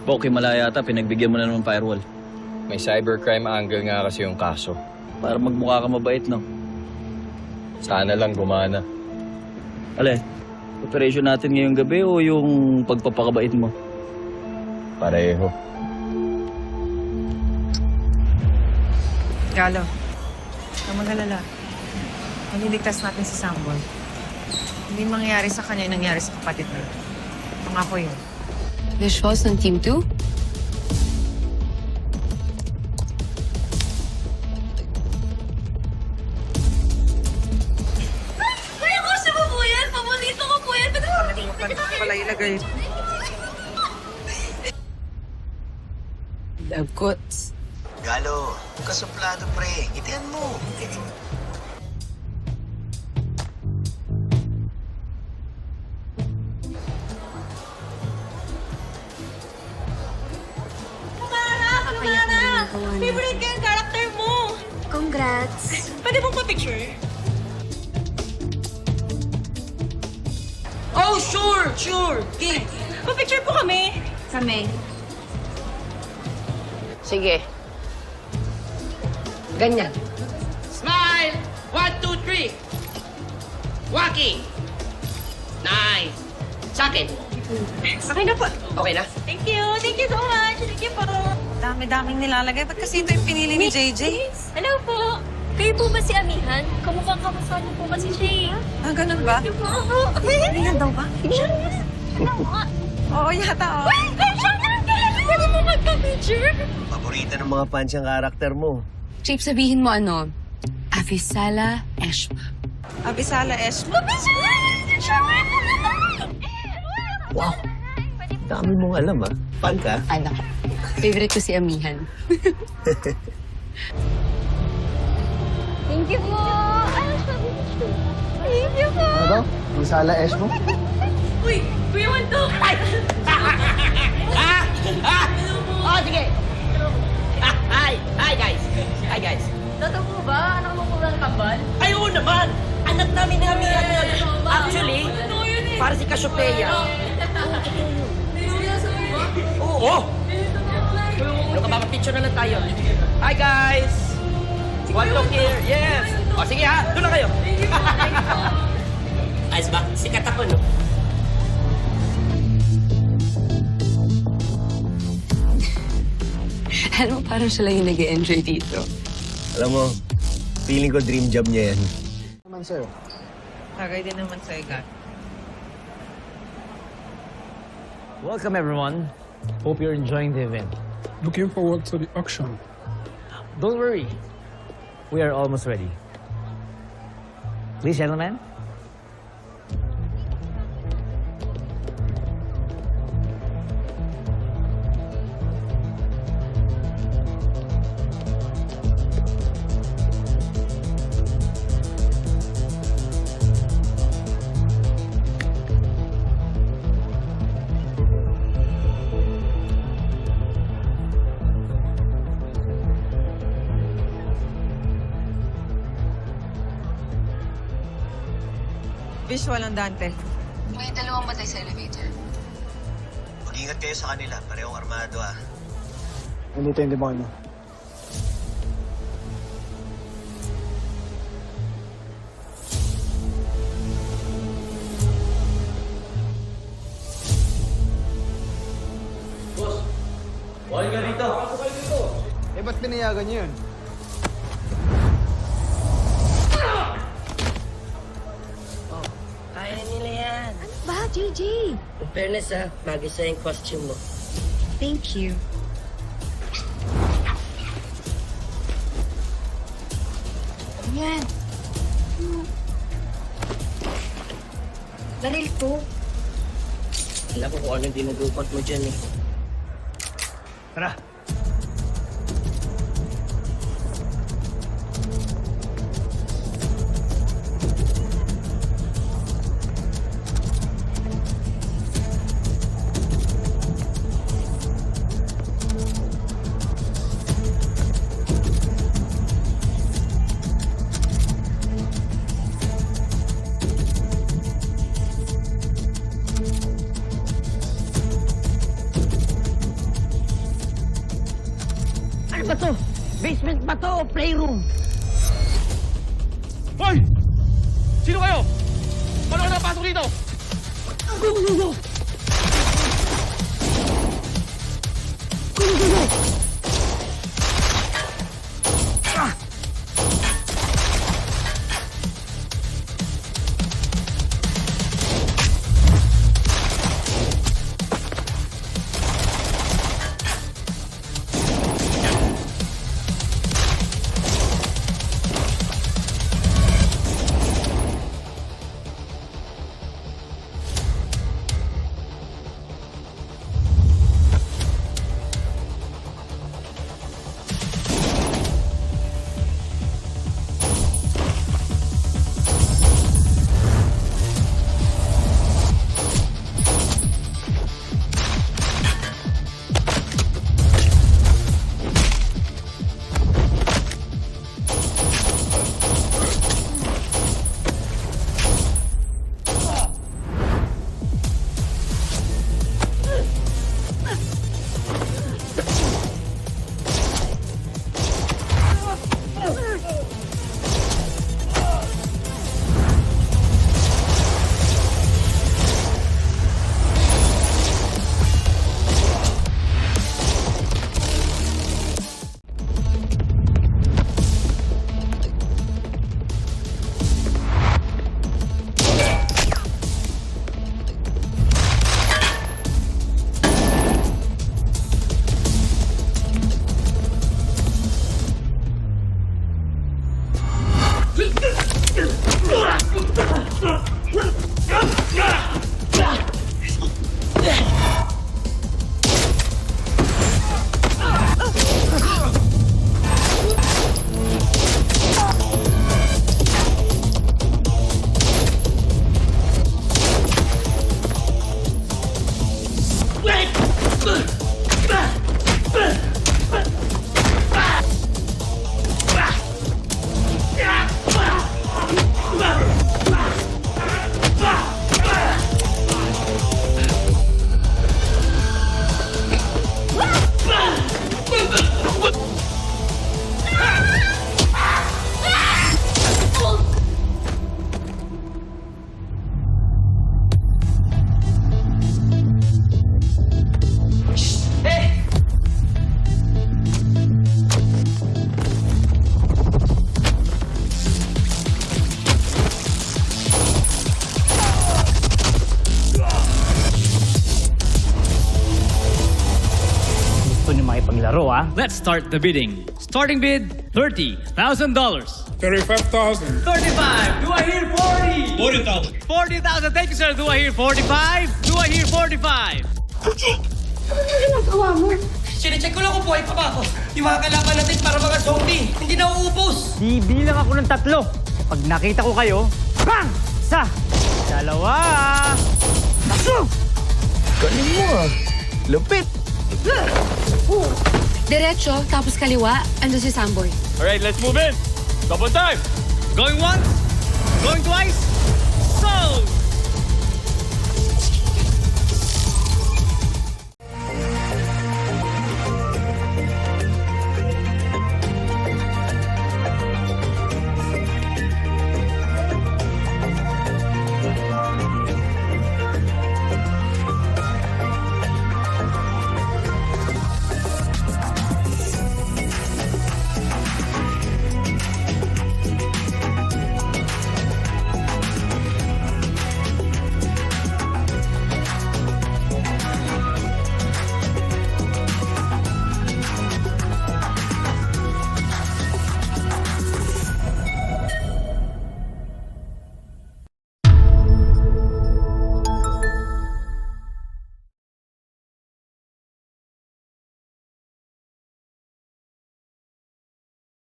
Poki Malaya yata, pinagbigyan mo na naman firewall. May cybercrime angle nga kasi yung kaso. Para magmukha ka mabait, no? Sana lang gumana. Ale, operation natin ngayong gabi o yung pagpapakabait mo? Pareho. Galo, huwag mag-alala. Maliligtas natin si Sambol. Hindi mangyayari sa kanya yung nangyari sa kapatid mo. Pangako yun. Visuals ng Team 2? Kaya ko siya po yan! Paborito ko po yan! Pala ilagay. Lagots. Galo, kasuplado pre. Ngitian mo. Lumana! Favorite ko yung character mo! Congrats. Pwede mong pa-picture? Oh, sure, sure. Game. Pa-picture po kami! Kami. Sige. Ganyan. Smile! 1, 2, 3. Walking. Nice. Sa akin. Okay na po. Okay na? Thank you! Thank you so much! Thank you po! Dami-daming nilalagay. Ba't kasi ito yung pinili ni JJ? Hello po! Kayo po ba si Amihan? Kamukha niyo po kasi siya eh. Ah, ganun ba? Amihan daw ba? Siya Oo, yata. Oo. Siya Pwede mo magka-picture? Paborito ng mga fans yung karakter mo. Chief, sabihin mo ano? Avisala Eshma. Abisala Eshma. Wow, dami mong alam ah. Fan ka? Anak. Favorite ko si Amihan. Thank you po! Thank you po! Ano? Misala Esh mo? Uy! Kuya Wando! Oh, sige. Hi. Hi, guys. Hi, guys. Totoo po ba? Anak mo po ng kambal? Ay, oo naman. Anak namin ni Amihan yun. Actually, Totoo yun eh! para si Cassiopeia. Seryoso po ba? Oo. Ano ka ba? Picture na lang tayo. Hi, guys. One look here. Yes. O, sige ha. Doon na kayo. Ayos ba? Sikat ako, no? Ano, parang siya lang yung nag-enjoy dito. Alam mo, feeling ko dream job niya yan. Tagay din naman sa'yo, Galo. Welcome everyone. Hope you're enjoying the event. Looking forward to the auction. Don't worry. We are almost ready. Please, gentlemen. Visual ang Dante. May dalawang matay sa elevator. Mag-ingat kayo sa kanila. Parehong armado ah. Nandito yung demonyo. Buhay ka rito. Eh, ba't pinayagan niyo yun? Kaya nila yan. Ba, JJ? In fairness, ha, bagay sa yung costume mo. Thank you. Yan. Baril po. Alam ko kung ano yung dinudukot mo dyan, eh. Tara. ba to? Basement ba to o playroom? Hoy! Sino kayo? Paano ka napasok dito? Go! Let's start the bidding. Starting bid, $30,000. $35,000. 35. Do I hear 40? 40,000. 40,000. Thank you, sir. Do I hear 45? Do I hear 45? Sinecheck ko lang kung buhay pa ba ako. Yung mga kalaban natin para mga zombie. Hindi na uubos. Bibilang ako ng 3. Pag nakita ko kayo, bang! Isa, dalawa, tatlo! Galing mo ah. Lupit. Diretso, tapos kaliwa, ando si Samboy. Alright, let's move in. Double time. Going once, going twice, sold!